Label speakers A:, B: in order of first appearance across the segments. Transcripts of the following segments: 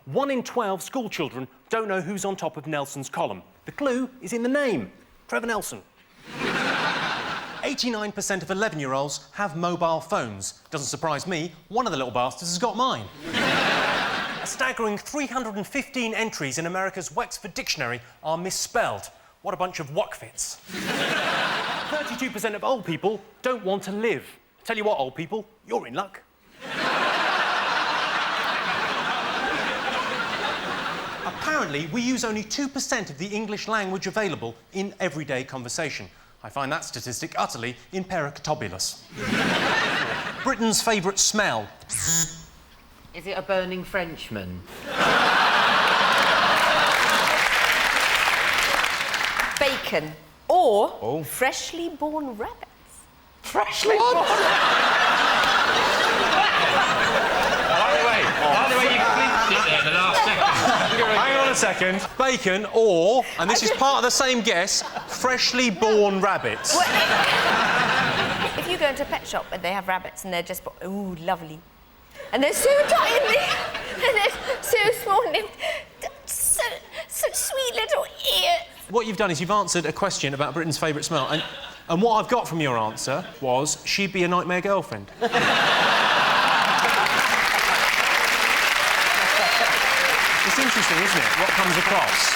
A: 1 in 12 school children don't know who's on top of Nelson's column. The clue is in the name. Trevor Nelson. 89% of 11-year-olds have mobile phones. Doesn't surprise me, one of the little bastards has got mine. A staggering 315 entries in America's Wexford Dictionary are misspelled. What a bunch of wuckfits. 32% of old people don't want to live. Tell you what, old people, you're in luck. Apparently, we use only 2% of the English language available in everyday conversation. I find that statistic utterly impericatobulous. Britain's favourite smell.
B: Is it a burning Frenchman?
C: Bacon. Or freshly born rabbits.
B: Freshly born By the way, you clinched it there the last second.
A: Hang on a second. Bacon or, and this is part of the same guess, freshly born rabbits.
C: Well, if you go into a pet shop and they have rabbits and they're just... Ooh, lovely. And they're so tiny and they're so small and so sweet little ears.
A: What you've done is you've answered a question about Britain's favourite smell, and what I've got from your answer was she'd be a nightmare girlfriend. It's interesting, isn't it, what comes across?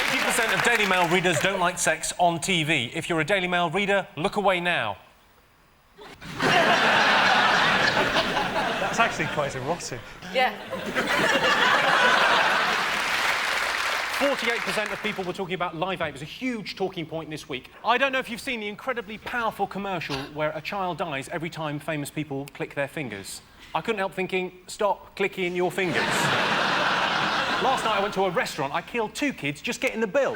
A: 80% of Daily Mail readers don't like sex on TV. If you're a Daily Mail reader, look away now.
D: That's actually quite erotic.
C: Yeah.
A: 48% of people were talking about Live 8. It was a huge talking point this week. I don't know if you've seen the incredibly powerful commercial where a child dies every time famous people click their fingers. I couldn't help thinking, stop clicking your fingers. Last night I went to a restaurant. I killed 2 kids just getting the bill.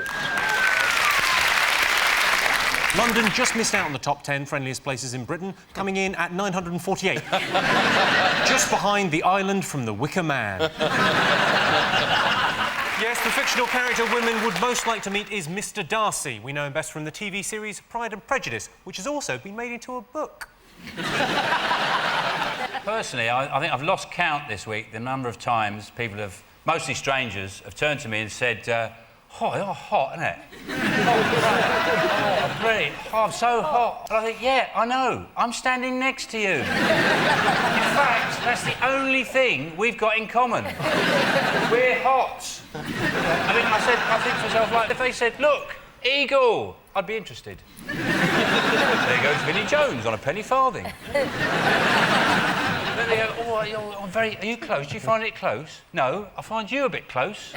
A: London just missed out on the top 10 friendliest places in Britain, coming in at 948. Just behind the island from The Wicker Man. Yes, the fictional character women would most like to meet is Mr. Darcy. We know him best from the TV series Pride and Prejudice, which has also been made into a book.
E: Personally, I think I've lost count this week the number of times people have, mostly strangers, have turned to me and said, oh, you're hot, isn't it? Oh, brilliant. Oh, I'm so hot. And I think, yeah, I know. I'm standing next to you. In fact, that's the only thing we've got in common. We're hot. I think to myself, like, if they said, look, eagle, I'd be interested. There goes Vinnie Jones on a penny farthing. Then they go, oh, are you close? Do you find it close? No, I find you a bit close.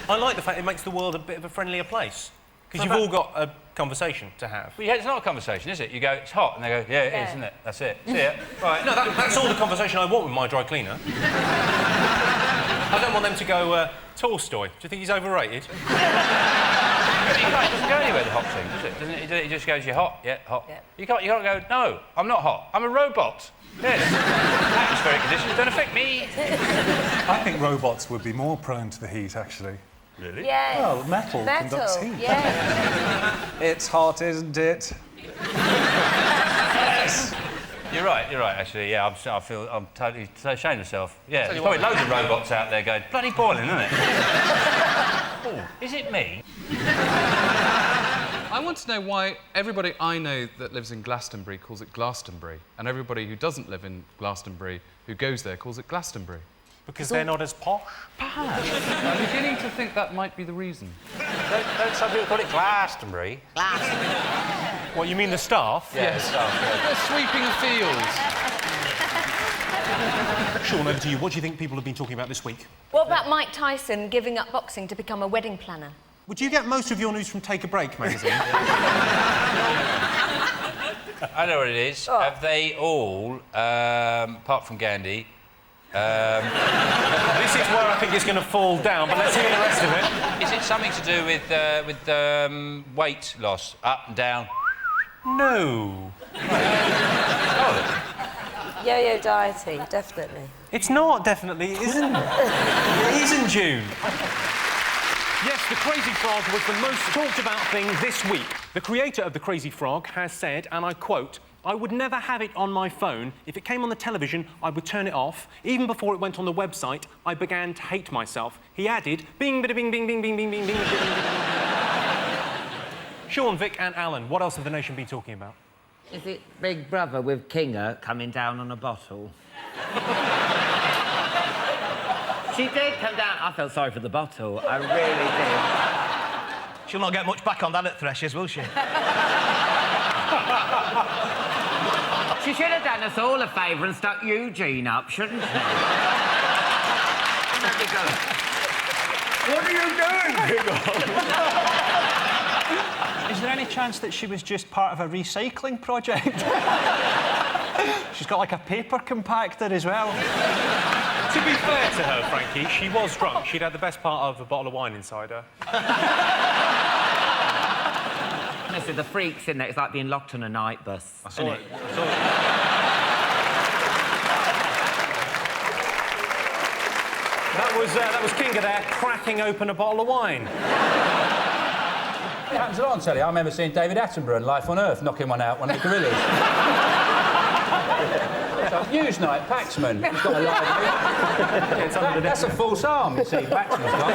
A: I like the fact it makes the world a bit of a friendlier place. Because you've all got a conversation to have.
E: Well, yeah, it's not a conversation, is it? You go, it's hot, and they go, yeah, it is, isn't it? That's it. See ya.
A: Right, no, that's all the conversation I want with my dry cleaner. I don't want them to go, Tolstoy. Do you think he's overrated?
E: It doesn't go anywhere, the hot thing, does it? Doesn't it? It just goes, you're hot, yeah, hot. Yeah. You can't go, no, I'm not hot, I'm a robot. Yes. Atmospheric conditions don't affect me.
D: I think robots would be more prone to the heat, actually.
E: Really?
C: Yeah.
D: Well, metal conducts heat.
C: Yeah.
D: It's hot, isn't it?
E: Yes. You're right, actually, yeah, I'm totally so ashamed of myself. Yeah, there's probably loads of robots out there going, bloody boiling, isn't it? Oh, is it me?
F: I want to know why everybody I know that lives in Glastonbury calls it Glastonbury, and everybody who doesn't live in Glastonbury who goes there calls it Glastonbury.
A: Because they're not as posh?
F: Perhaps. I'm beginning to think that might be the reason.
E: Don't some people call it Glastonbury?
A: What, you mean the staff?
E: Yeah, the staff, yeah.
F: They're sweeping the fields.
A: Sean, over to you. What do you think people have been talking about this week?
C: What about Mike Tyson giving up boxing to become a wedding planner?
A: Would you get most of your news from Take a Break magazine?
E: I know what it is.
C: Oh.
E: Have they all, apart from Gandhi...
A: This is where I think it's going to fall down, but let's hear the rest of it.
E: Is it something to do with weight loss, up and down?
A: No.
C: Yo-yo dieting, definitely.
A: It's not, definitely. It isn't. It is in June. Yes, the Crazy Frog was the most talked about thing this week. The creator of the Crazy Frog has said, and I quote, I would never have it on my phone. If it came on the television, I would turn it off. Even before it went on the website, I began to hate myself. He added, bing, bada, bing, bing, bing, bing, bing, bing, bing, bing, bing. Sean, Vic and Alan, what else have the nation been talking about?
B: Is it Big Brother with Kinga coming down on a bottle? She did come down. I felt sorry for the bottle. I really did.
G: She'll not get much back on that at Threshers, will she?
B: She should have done us all a favour and stuck Eugene up, shouldn't she?
G: What are you doing,
H: Is there any chance that she was just part of a recycling project? She's got like a paper compactor as well.
A: To be fair to her, Frankie, she was drunk. She'd had the best part of a bottle of wine inside her.
B: Listen, the freaks in there, it's like being locked on a night bus.
A: I saw it. That was Kinga there, cracking open a bottle of wine.
E: Happens a lot on telly. I remember seeing David Attenborough in Life on Earth knocking one out, one of the gorillas. Newsnight, Paxman. He's got a live... That's a false arm, you see, Paxman's got.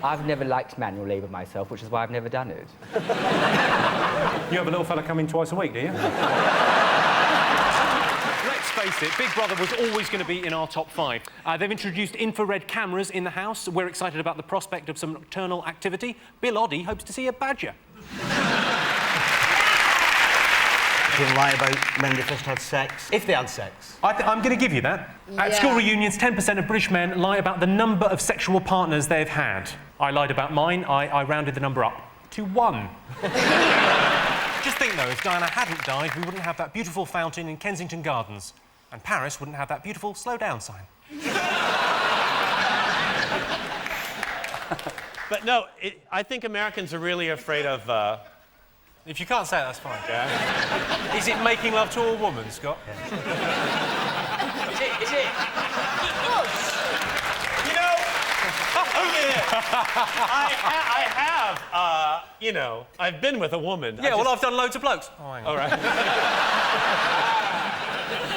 I: I've never liked manual labour myself, which is why I've never done it.
A: You have a little fella come in twice a week, do you? Let's face it, Big Brother was always going to be in our top 5. They've introduced infrared cameras in the house. We're excited about the prospect of some nocturnal activity. Bill Oddie hopes to see a badger.
G: Didn't lie about men they first had sex. If they had sex.
A: I'm going to give you that. At school reunions, 10% of British men lie about the number of sexual partners they've had. I lied about mine. I rounded the number up to 1. Just think, though, if Diana hadn't died, we wouldn't have that beautiful fountain in Kensington Gardens. And Paris wouldn't have that beautiful slow down sign.
J: But no, I think Americans are really afraid of...
A: If you can't say it, that's fine. Yeah. Is it making love to a woman, Scott?
J: Is it? You know, I have, you know, I've been with a woman.
A: Yeah, well, I've done loads of blokes. Oh, hang on.
J: All right.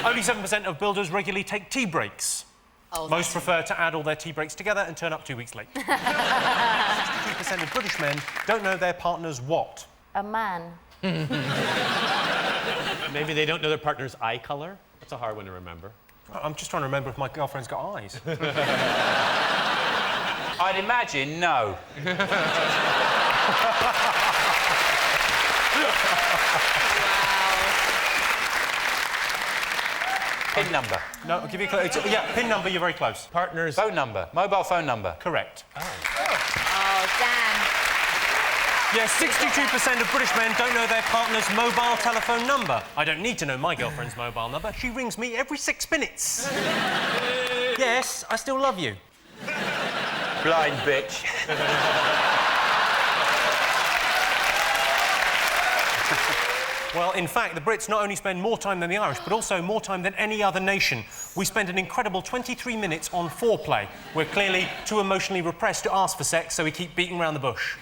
A: Only 7% of builders regularly take tea breaks.
C: Oh,
A: Most prefer to add all their tea breaks together and turn up 2 weeks late. 62% of British men don't know their partner's what?
C: A man.
J: Maybe they don't know their partner's eye colour. That's a hard one to remember.
A: I'm just trying to remember if my girlfriend's got eyes.
E: I'd imagine no. Pin number.
A: No, I'll give you a clue. Yeah, pin number, you're very close.
J: Partner's...
E: Phone number. Mobile phone number.
A: Correct.
C: Oh, damn.
A: Yeah, 62% of British men don't know their partner's mobile telephone number. I don't need to know my girlfriend's mobile number. She rings me every 6 minutes. Yes, I still love you.
E: Blind bitch.
A: Well, in fact, the Brits not only spend more time than the Irish, but also more time than any other nation. We spend an incredible 23 minutes on foreplay. We're clearly too emotionally repressed to ask for sex, so we keep beating around the bush.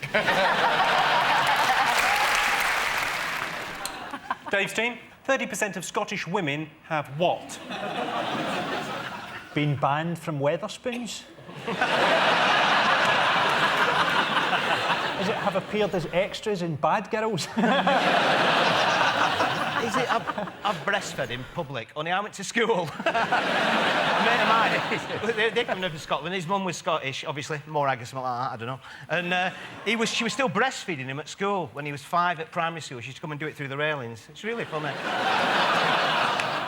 A: Dave's team, 30% of Scottish women have what?
H: Been banned from Weatherspoons? Is it have appeared as extras in Bad Girls?
G: Is it I've breastfed in public? Only I went to school. A mate of mine, they come over to Scotland. His mum was Scottish, obviously, more Aggie, something like that, I don't know. And she was still breastfeeding him at school when he was 5 at primary school. She used to come and do it through the railings. It's really funny.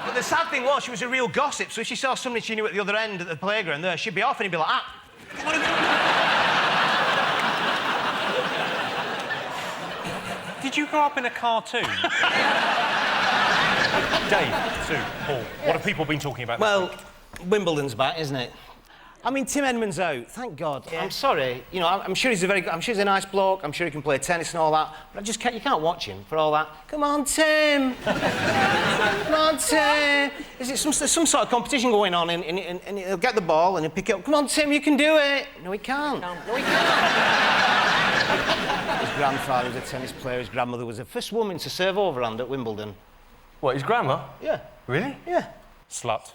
G: But the sad thing was, she was a real gossip, so if she saw somebody she knew at the other end at the playground there, she'd be off and he'd be like,
A: Did you grow up in a cartoon? Dave, Sue, Paul, what have people been talking about?
G: Well, Wimbledon's back, isn't it? I mean, Tim Edmund's out, thank God. Yeah. I'm sorry, you know, I'm sure he's I'm sure he's a nice bloke, I'm sure he can play tennis and all that, but I just can't, you can't watch him for all that. Come on, Tim! Come on, Tim! Is it some sort of competition going on and he'll get the ball and he'll pick it up. Come on, Tim, you can do it! No, he can't. No, he can't. grandfather was a tennis player, his grandmother was the first woman to serve overhand at Wimbledon.
K: What, his grandma?
G: Yeah.
K: Really?
G: Yeah.
J: Slut.